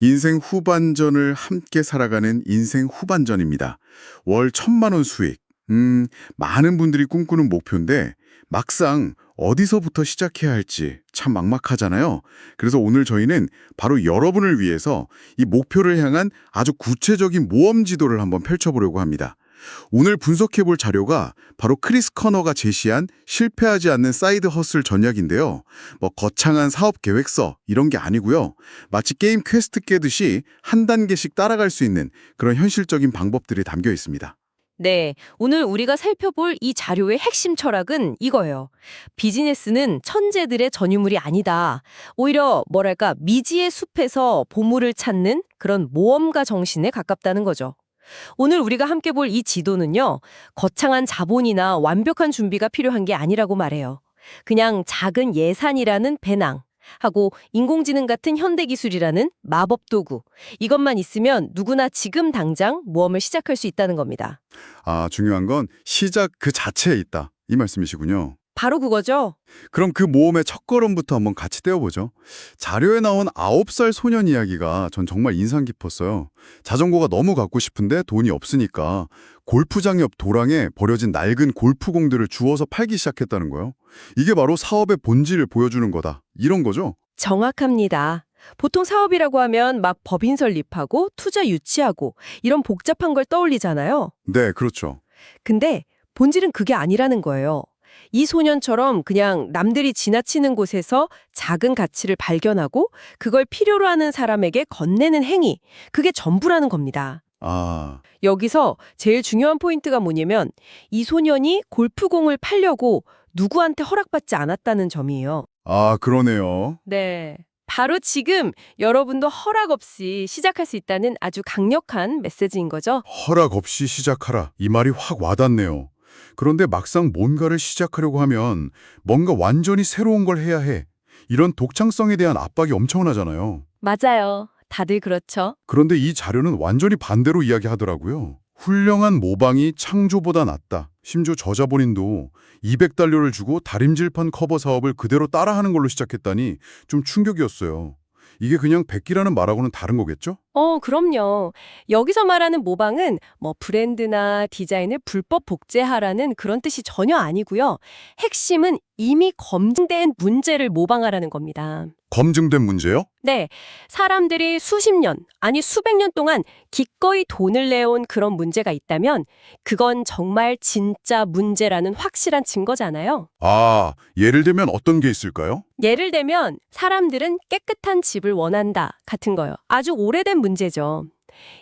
인생 후반전을 함께 살아가는 인생 후반전입니다. 월 1,000만 원 수익. 많은 분들이 꿈꾸는 목표인데 막상 어디서부터 시작해야 할지 참 막막하잖아요. 그래서 오늘 저희는 바로 여러분을 위해서 이 목표를 향한 아주 구체적인 모험 지도를 한번 펼쳐보려고 합니다. 오늘 분석해볼 자료가 바로 크리스 커너가 제시한 실패하지 않는 사이드 허슬 전략인데요. 뭐 거창한 사업 계획서 이런 게 아니고요. 마치 게임 퀘스트 깨듯이 한 단계씩 따라갈 수 있는 그런 현실적인 방법들이 담겨 있습니다. 네, 오늘 우리가 살펴볼 이 자료의 핵심 철학은 이거예요. 비즈니스는 천재들의 전유물이 아니다. 오히려 뭐랄까 미지의 숲에서 보물을 찾는 그런 모험가 정신에 가깝다는 거죠. 오늘 우리가 함께 볼 이 지도는요, 거창한 자본이나 완벽한 준비가 필요한 게 아니라고 말해요. 그냥 작은 예산이라는 배낭, 하고 인공지능 같은 현대기술이라는 마법 도구, 이것만 있으면 누구나 지금 당장 모험을 시작할 수 있다는 겁니다. 중요한 건 시작 그 자체에 있다. 이 말씀이시군요. 바로 그거죠? 그럼 그 모험의 첫걸음부터 한번 같이 떼어보죠. 자료에 나온 9살 소년 이야기가 전 정말 인상 깊었어요. 자전거가 너무 갖고 싶은데 돈이 없으니까 골프장 옆 도랑에 버려진 낡은 골프공들을 주워서 팔기 시작했다는 거예요. 이게 바로 사업의 본질을 보여주는 거다. 이런 거죠? 정확합니다. 보통 사업이라고 하면 막 법인 설립하고 투자 유치하고 이런 복잡한 걸 떠올리잖아요. 네, 그렇죠. 근데 본질은 그게 아니라는 거예요. 이 소년처럼 그냥 남들이 지나치는 곳에서 작은 가치를 발견하고 그걸 필요로 하는 사람에게 건네는 행위, 그게 전부라는 겁니다. 여기서 제일 중요한 포인트가 뭐냐면 이 소년이 골프공을 팔려고 누구한테 허락받지 않았다는 점이에요. 그러네요. 네. 바로 지금 여러분도 허락 없이 시작할 수 있다는 아주 강력한 메시지인 거죠. 허락 없이 시작하라. 이 말이 확 와닿네요. 그런데 막상 뭔가를 시작하려고 하면 뭔가 완전히 새로운 걸 해야 해. 이런 독창성에 대한 압박이 엄청나잖아요. 맞아요. 다들 그렇죠. 그런데 이 자료는 완전히 반대로 이야기하더라고요. 훌륭한 모방이 창조보다 낫다. 심지어 저자본인도 200달러를 주고 다림질판 커버 사업을 그대로 따라하는 걸로 시작했다니 좀 충격이었어요. 이게 그냥 백기라는 말하고는 다른 거겠죠? 그럼요. 여기서 말하는 모방은 뭐 브랜드나 디자인을 불법 복제하라는 그런 뜻이 전혀 아니고요. 핵심은 이미 검증된 문제를 모방하라는 겁니다. 검증된 문제요? 네, 사람들이 수십 년, 아니 수백 년 동안 기꺼이 돈을 내온 그런 문제가 있다면 그건 정말 진짜 문제라는 확실한 증거잖아요. 예를 들면 어떤 게 있을까요? 예를 들면 사람들은 깨끗한 집을 원한다 같은 거요. 아주 오래된 문제죠.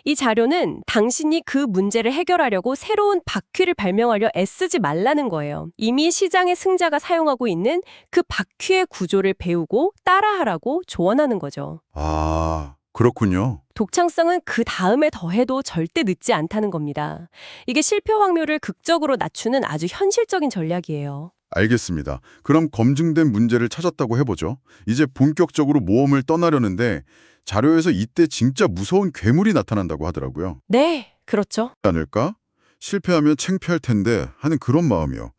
이 자료는 당신이 그 문제를 해결하려고 새로운 바퀴를 발명하려 애쓰지 말라는 거예요. 이미 시장의 승자가 사용하고 있는 그 바퀴의 구조를 배우고 따라하라고 조언하는 거죠. 그렇군요. 독창성은 그 다음에 더해도 절대 늦지 않다는 겁니다. 이게 실패 확률을 극적으로 낮추는 아주 현실적인 전략이에요. 알겠습니다. 그럼 검증된 문제를 찾았다고 해보죠. 이제 본격적으로 모험을 떠나려는데 자료에서 이때 진짜 무서운 괴물이 나타난다고 하더라고요. 네, 그렇죠. 않을까? 실패하면 창피할 텐데 하는 그런 마음이요.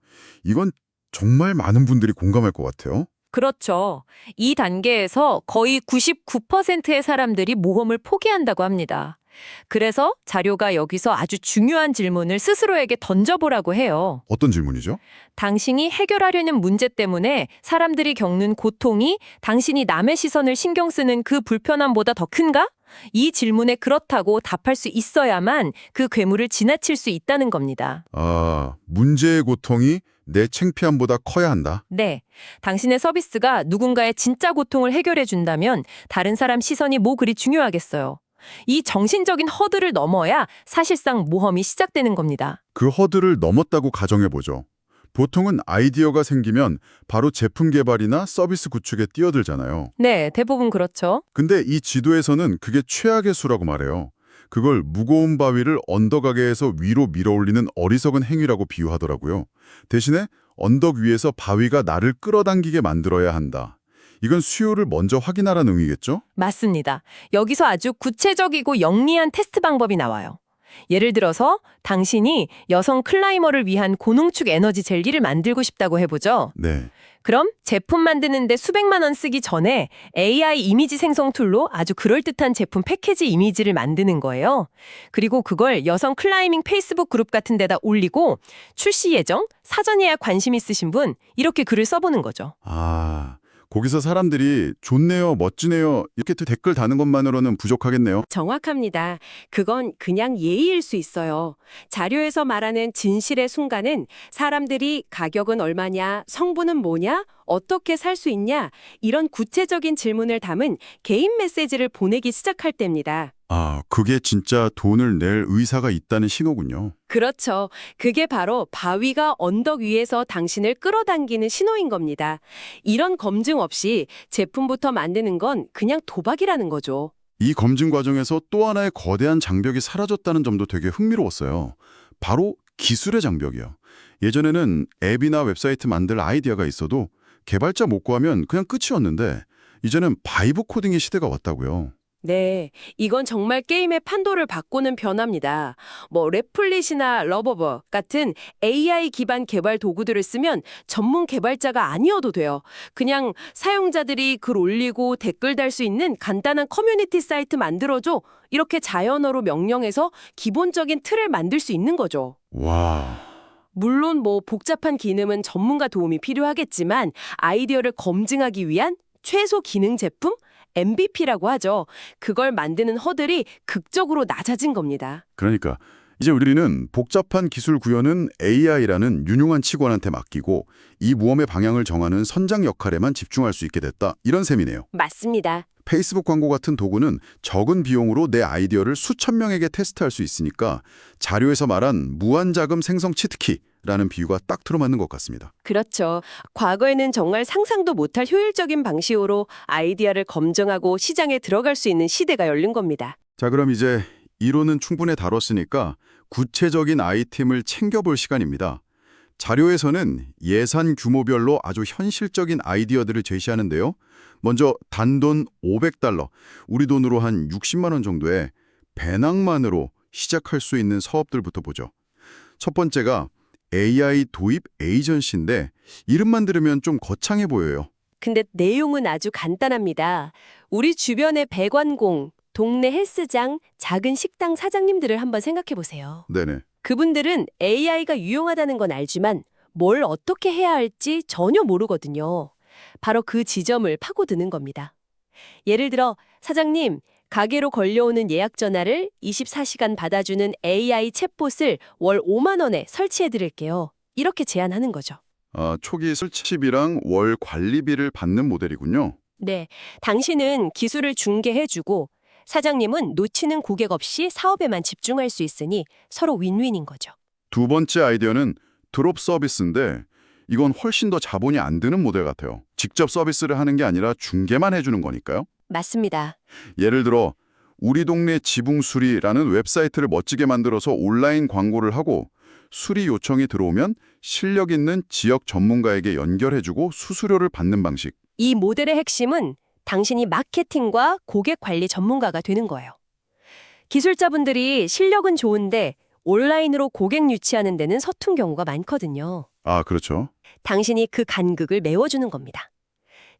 이건 정말 많은 분들이 공감할 것 같아요. 그렇죠. 이 단계에서 거의 99%의 사람들이 모험을 포기한다고 합니다. 그래서 자료가 여기서 아주 중요한 질문을 스스로에게 던져보라고 해요. 어떤 질문이죠? 당신이 해결하려는 문제 때문에 사람들이 겪는 고통이 당신이 남의 시선을 신경 쓰는 그 불편함보다 더 큰가? 이 질문에 그렇다고 답할 수 있어야만 그 괴물을 지나칠 수 있다는 겁니다. 문제의 고통이 내 창피함보다 커야 한다. 네. 당신의 서비스가 누군가의 진짜 고통을 해결해 준다면 다른 사람 시선이 뭐 그리 중요하겠어요. 이 정신적인 허들을 넘어야 사실상 모험이 시작되는 겁니다. 그 허들을 넘었다고 가정해보죠. 보통은 아이디어가 생기면 바로 제품 개발이나 서비스 구축에 뛰어들잖아요. 네, 대부분 그렇죠. 근데 이 지도에서는 그게 최악의 수라고 말해요. 그걸 무거운 바위를 언덕아래에서 위로 밀어올리는 어리석은 행위라고 비유하더라고요. 대신에 언덕 위에서 바위가 나를 끌어당기게 만들어야 한다. 이건 수요를 먼저 확인하라는 의미겠죠? 맞습니다. 여기서 아주 구체적이고 영리한 테스트 방법이 나와요. 예를 들어서 당신이 여성 클라이머를 위한 고농축 에너지 젤리를 만들고 싶다고 해보죠. 네. 그럼 제품 만드는데 수백만 원 쓰기 전에 AI 이미지 생성 툴로 아주 그럴듯한 제품 패키지 이미지를 만드는 거예요. 그리고 그걸 여성 클라이밍 페이스북 그룹 같은 데다 올리고 출시 예정, 사전 예약 관심 있으신 분 이렇게 글을 써보는 거죠. 아, 거기서 사람들이 좋네요, 멋지네요 이렇게 댓글 다는 것만으로는 부족하겠네요. 정확합니다. 그건 그냥 예의일 수 있어요. 자료에서 말하는 진실의 순간은 사람들이 가격은 얼마냐, 성분은 뭐냐, 어떻게 살 수 있냐 이런 구체적인 질문을 담은 개인 메시지를 보내기 시작할 때입니다. 아, 그게 진짜 돈을 낼 의사가 있다는 신호군요. 그렇죠. 그게 바로 바위가 언덕 위에서 당신을 끌어당기는 신호인 겁니다. 이런 검증 없이 제품부터 만드는 건 그냥 도박이라는 거죠. 이 검증 과정에서 또 하나의 거대한 장벽이 사라졌다는 점도 되게 흥미로웠어요. 바로 기술의 장벽이요. 예전에는 앱이나 웹사이트 만들 아이디어가 있어도 개발자 못 구하면 그냥 끝이었는데 이제는 바이브 코딩의 시대가 왔다고요. 네, 이건 정말 게임의 판도를 바꾸는 변화입니다. 레플릿이나 러버버 같은 AI 기반 개발 도구들을 쓰면 전문 개발자가 아니어도 돼요. 그냥 사용자들이 글 올리고 댓글 달 수 있는 간단한 커뮤니티 사이트 만들어줘. 이렇게 자연어로 명령해서 기본적인 틀을 만들 수 있는 거죠. 와, 물론 복잡한 기능은 전문가 도움이 필요하겠지만 아이디어를 검증하기 위한 최소 기능 제품? MVP라고 하죠. 그걸 만드는 허들이 극적으로 낮아진 겁니다. 그러니까 이제 우리는 복잡한 기술 구현은 AI라는 유능한 직원한테 맡기고 이 모험의 방향을 정하는 선장 역할에만 집중할 수 있게 됐다. 이런 셈이네요. 맞습니다. 페이스북 광고 같은 도구는 적은 비용으로 내 아이디어를 수천 명에게 테스트할 수 있으니까 자료에서 말한 무한자금 생성 치트키라는 비유가 딱 들어맞는 것 같습니다. 그렇죠. 과거에는 정말 상상도 못할 효율적인 방식으로 아이디어를 검증하고 시장에 들어갈 수 있는 시대가 열린 겁니다. 자, 그럼 이제 이론은 충분히 다뤘으니까 구체적인 아이템을 챙겨볼 시간입니다. 자료에서는 예산 규모별로 아주 현실적인 아이디어들을 제시하는데요. 먼저 단돈 $500, 우리 돈으로 한 60만 원 정도의 배낭만으로 시작할 수 있는 사업들부터 보죠. 첫 번째가 AI 도입 에이전시인데 이름만 들으면 좀 거창해 보여요. 근데 내용은 아주 간단합니다. 우리 주변의 배관공, 동네 헬스장, 작은 식당 사장님들을 한번 생각해 보세요. 네네. 그분들은 AI가 유용하다는 건 알지만 뭘 어떻게 해야 할지 전혀 모르거든요. 바로 그 지점을 파고드는 겁니다. 예를 들어 사장님, 가게로 걸려오는 예약 전화를 24시간 받아주는 AI 챗봇을 월 5만 원에 설치해 드릴게요. 이렇게 제안하는 거죠. 아, 초기 설치비랑 월 관리비를 받는 모델이군요. 네, 당신은 기술을 중개해주고 사장님은 놓치는 고객 없이 사업에만 집중할 수 있으니 서로 윈윈인 거죠. 두 번째 아이디어는 드롭 서비스인데 이건 훨씬 더 자본이 안 드는 모델 같아요. 직접 서비스를 하는 게 아니라 중개만 해주는 거니까요. 맞습니다. 예를 들어 우리 동네 지붕 수리라는 웹사이트를 멋지게 만들어서 온라인 광고를 하고 수리 요청이 들어오면 실력 있는 지역 전문가에게 연결해주고 수수료를 받는 방식. 이 모델의 핵심은 당신이 마케팅과 고객 관리 전문가가 되는 거예요. 기술자분들이 실력은 좋은데 온라인으로 고객 유치하는 데는 서툰 경우가 많거든요. 아, 그렇죠. 당신이 그 간극을 메워주는 겁니다.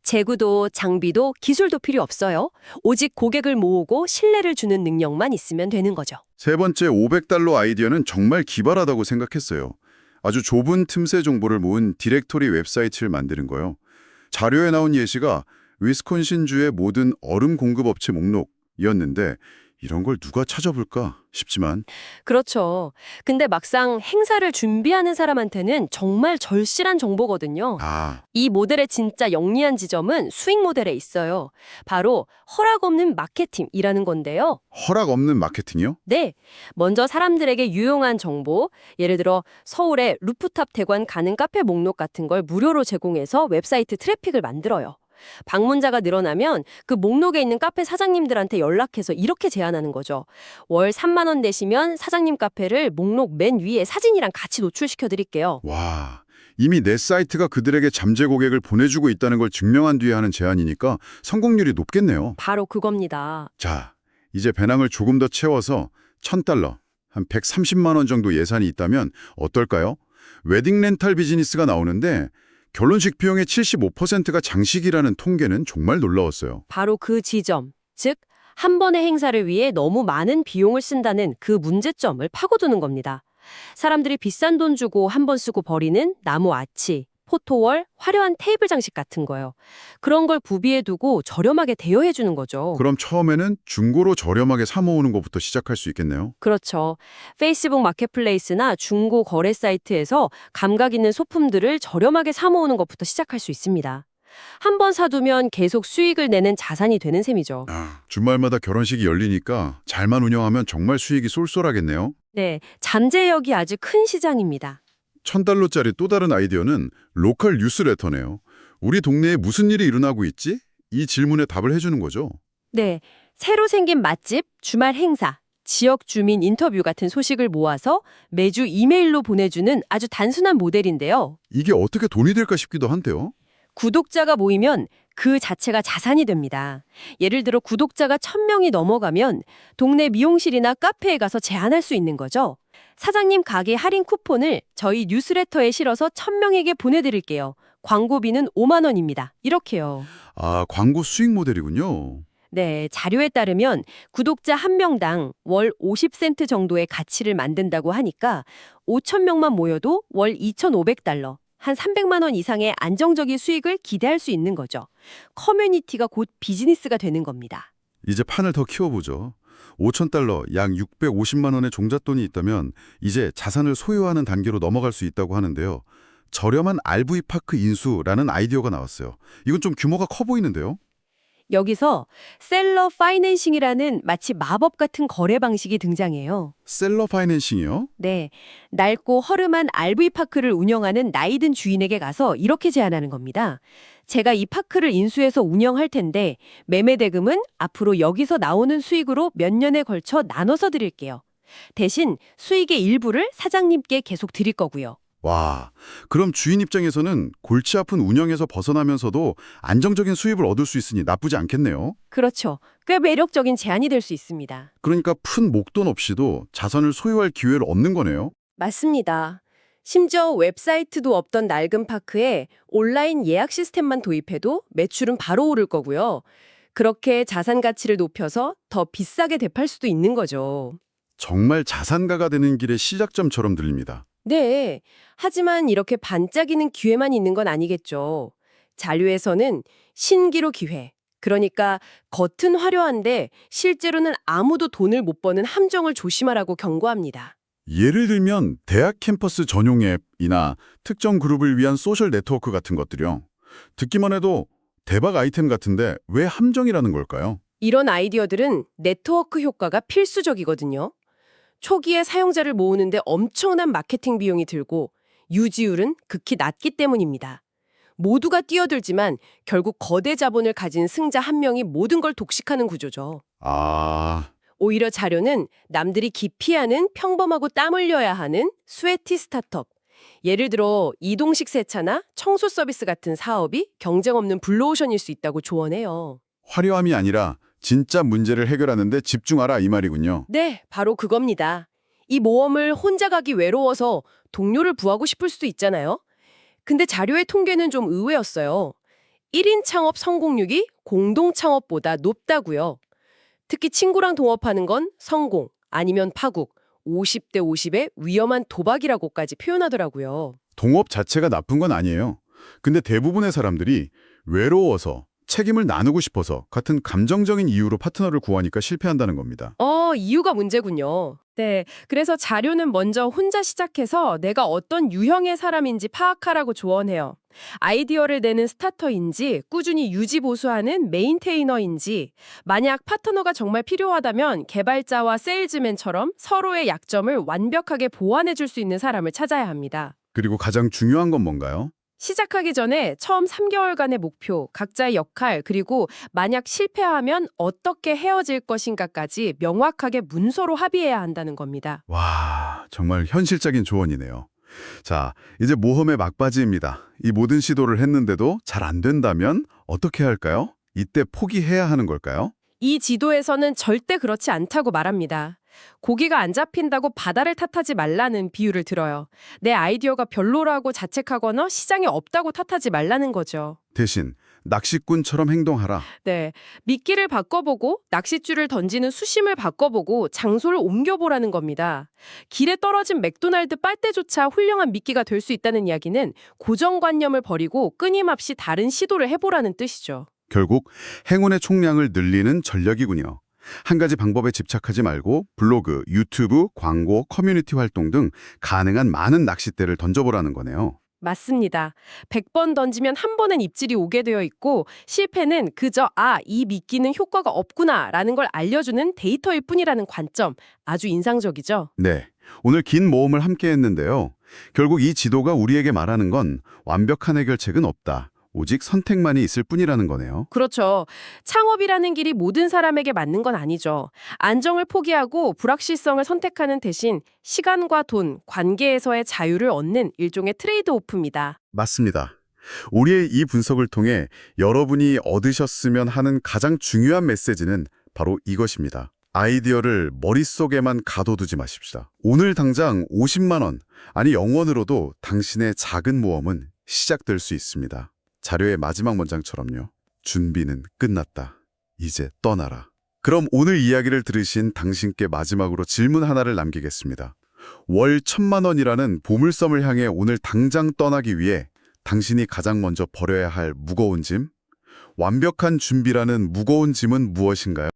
재구도 장비도 기술도 필요 없어요. 오직 고객을 모으고 신뢰를 주는 능력만 있으면 되는 거죠. 세 번째 $500 아이디어는 정말 기발하다고 생각했어요. 아주 좁은 틈새 정보를 모은 디렉토리 웹사이트를 만드는 거예요. 자료에 나온 예시가 위스콘신주의 모든 얼음 공급업체 목록이었는데 이런 걸 누가 찾아볼까 싶지만 그렇죠. 근데 막상 행사를 준비하는 사람한테는 정말 절실한 정보거든요. 이 모델의 진짜 영리한 지점은 수익 모델에 있어요. 바로 허락 없는 마케팅이라는 건데요. 허락 없는 마케팅이요? 네. 먼저 사람들에게 유용한 정보, 예를 들어 서울에 루프탑 대관 가는 카페 목록 같은 걸 무료로 제공해서 웹사이트 트래픽을 만들어요. 방문자가 늘어나면 그 목록에 있는 카페 사장님들한테 연락해서 이렇게 제안하는 거죠. 월 3만 원 내시면 사장님 카페를 목록 맨 위에 사진이랑 같이 노출시켜 드릴게요. 와, 이미 내 사이트가 그들에게 잠재 고객을 보내주고 있다는 걸 증명한 뒤에 하는 제안이니까 성공률이 높겠네요. 바로 그겁니다. 자, 이제 배낭을 조금 더 채워서 $1,000, 한 130만 원 정도 예산이 있다면 어떨까요? 웨딩 렌탈 비즈니스가 나오는데 결혼식 비용의 75%가 장식이라는 통계는 정말 놀라웠어요. 바로 그 지점, 즉 한 번의 행사를 위해 너무 많은 비용을 쓴다는 그 문제점을 파고드는 겁니다. 사람들이 비싼 돈 주고 한 번 쓰고 버리는 나무 아치, 포토월, 화려한 테이블 장식 같은 거요. 그런 걸 구비해 두고 저렴하게 대여해 주는 거죠. 그럼 처음에는 중고로 저렴하게 사 모으는 것부터 시작할 수 있겠네요. 그렇죠. 페이스북 마켓플레이스나 중고 거래 사이트에서 감각 있는 소품들을 저렴하게 사 모으는 것부터 시작할 수 있습니다. 한 번 사두면 계속 수익을 내는 자산이 되는 셈이죠. 주말마다 결혼식이 열리니까 잘만 운영하면 정말 수익이 쏠쏠하겠네요. 네, 잠재력이 아주 큰 시장입니다. $1,000짜리 또 다른 아이디어는 로컬 뉴스레터네요. 우리 동네에 무슨 일이 일어나고 있지? 이 질문에 답을 해주는 거죠. 네, 새로 생긴 맛집, 주말 행사, 지역 주민 인터뷰 같은 소식을 모아서 매주 이메일로 보내주는 아주 단순한 모델인데요. 이게 어떻게 돈이 될까 싶기도 한데요. 구독자가 모이면 그 자체가 자산이 됩니다. 예를 들어 구독자가 1,000명이 넘어가면 동네 미용실이나 카페에 가서 제안할 수 있는 거죠. 사장님 가게 할인 쿠폰을 저희 뉴스레터에 실어서 1,000명에게 보내드릴게요. 광고비는 5만 원입니다. 이렇게요. 광고 수익 모델이군요. 네, 자료에 따르면 구독자 1명당 월 50센트 정도의 가치를 만든다고 하니까 5,000명만 모여도 월 $2,500, 한 300만 원 이상의 안정적인 수익을 기대할 수 있는 거죠. 커뮤니티가 곧 비즈니스가 되는 겁니다. 이제 판을 더 키워보죠. $5,000, 약 650만 원의 종잣돈이 있다면 이제 자산을 소유하는 단계로 넘어갈 수 있다고 하는데요. 저렴한 RV파크 인수라는 아이디어가 나왔어요. 이건 좀 규모가 커 보이는데요. 여기서 셀러 파이낸싱이라는 마치 마법 같은 거래 방식이 등장해요. 셀러 파이낸싱이요? 네, 낡고 허름한 RV파크를 운영하는 나이든 주인에게 가서 이렇게 제안하는 겁니다. 제가 이 파크를 인수해서 운영할 텐데 매매 대금은 앞으로 여기서 나오는 수익으로 몇 년에 걸쳐 나눠서 드릴게요. 대신 수익의 일부를 사장님께 계속 드릴 거고요. 와, 그럼 주인 입장에서는 골치 아픈 운영에서 벗어나면서도 안정적인 수입을 얻을 수 있으니 나쁘지 않겠네요. 그렇죠. 꽤 매력적인 제안이 될 수 있습니다. 그러니까 큰 목돈 없이도 자산을 소유할 기회를 얻는 거네요. 맞습니다. 심지어 웹사이트도 없던 낡은 파크에 온라인 예약 시스템만 도입해도 매출은 바로 오를 거고요. 그렇게 자산 가치를 높여서 더 비싸게 되팔 수도 있는 거죠. 정말 자산가가 되는 길의 시작점처럼 들립니다. 네. 하지만 이렇게 반짝이는 기회만 있는 건 아니겠죠. 자료에서는 신기루 기회, 그러니까 겉은 화려한데 실제로는 아무도 돈을 못 버는 함정을 조심하라고 경고합니다. 예를 들면 대학 캠퍼스 전용 앱이나 특정 그룹을 위한 소셜 네트워크 같은 것들이요. 듣기만 해도 대박 아이템 같은데 왜 함정이라는 걸까요? 이런 아이디어들은 네트워크 효과가 필수적이거든요. 초기에 사용자를 모으는데 엄청난 마케팅 비용이 들고 유지율은 극히 낮기 때문입니다. 모두가 뛰어들지만 결국 거대 자본을 가진 승자 한 명이 모든 걸 독식하는 구조죠. 오히려 자료는 남들이 기피하는 평범하고 땀 흘려야 하는 스웨티 스타트업, 예를 들어 이동식 세차나 청소 서비스 같은 사업이 경쟁 없는 블루오션일 수 있다고 조언해요. 화려함이 아니라 진짜 문제를 해결하는 데 집중하라 이 말이군요. 네, 바로 그겁니다. 이 모험을 혼자 가기 외로워서 동료를 구하고 싶을 수도 있잖아요. 근데 자료의 통계는 좀 의외였어요. 1인 창업 성공률이 공동 창업보다 높다고요. 특히 친구랑 동업하는 건 성공, 아니면 파국, 50대 50의 위험한 도박이라고까지 표현하더라고요. 동업 자체가 나쁜 건 아니에요. 근데 대부분의 사람들이 외로워서 책임을 나누고 싶어서 같은 감정적인 이유로 파트너를 구하니까 실패한다는 겁니다. 이유가 문제군요. 네, 그래서 자료는 먼저 혼자 시작해서 내가 어떤 유형의 사람인지 파악하라고 조언해요. 아이디어를 내는 스타터인지 꾸준히 유지 보수하는 메인테이너인지, 만약 파트너가 정말 필요하다면 개발자와 세일즈맨처럼 서로의 약점을 완벽하게 보완해 줄 수 있는 사람을 찾아야 합니다. 그리고 가장 중요한 건 뭔가요? 시작하기 전에 처음 3개월간의 목표, 각자의 역할, 그리고 만약 실패하면 어떻게 헤어질 것인가까지 명확하게 문서로 합의해야 한다는 겁니다. 와, 정말 현실적인 조언이네요. 자, 이제 모험의 막바지입니다. 이 모든 시도를 했는데도 잘 안 된다면 어떻게 할까요? 이때 포기해야 하는 걸까요? 이 지도에서는 절대 그렇지 않다고 말합니다. 고기가 안 잡힌다고 바다를 탓하지 말라는 비유를 들어요. 내 아이디어가 별로라고 자책하거나 시장에 없다고 탓하지 말라는 거죠. 대신 낚시꾼처럼 행동하라. 네, 미끼를 바꿔보고 낚싯줄을 던지는 수심을 바꿔보고 장소를 옮겨보라는 겁니다. 길에 떨어진 맥도날드 빨대조차 훌륭한 미끼가 될 수 있다는 이야기는 고정관념을 버리고 끊임없이 다른 시도를 해보라는 뜻이죠. 결국 행운의 총량을 늘리는 전략이군요. 한 가지 방법에 집착하지 말고 블로그, 유튜브, 광고, 커뮤니티 활동 등 가능한 많은 낚싯대를 던져보라는 거네요. 맞습니다. 100번 던지면 한 번은 입질이 오게 되어 있고 실패는 그저 이 미끼는 효과가 없구나라는 걸 알려주는 데이터일 뿐이라는 관점 아주 인상적이죠. 네, 오늘 긴 모험을 함께 했는데요. 결국 이 지도가 우리에게 말하는 건 완벽한 해결책은 없다. 오직 선택만이 있을 뿐이라는 거네요. 그렇죠. 창업이라는 길이 모든 사람에게 맞는 건 아니죠. 안정을 포기하고 불확실성을 선택하는 대신 시간과 돈, 관계에서의 자유를 얻는 일종의 트레이드오프입니다. 맞습니다. 우리의 이 분석을 통해 여러분이 얻으셨으면 하는 가장 중요한 메시지는 바로 이것입니다. 아이디어를 머릿속에만 가둬두지 마십시다. 오늘 당장 50만 원, 아니 0원으로도 당신의 작은 모험은 시작될 수 있습니다. 자료의 마지막 문장처럼요. 준비는 끝났다. 이제 떠나라. 그럼 오늘 이야기를 들으신 당신께 마지막으로 질문 하나를 남기겠습니다. 월 1000만 원이라는 보물섬을 향해 오늘 당장 떠나기 위해 당신이 가장 먼저 버려야 할 무거운 짐? 완벽한 준비라는 무거운 짐은 무엇인가요?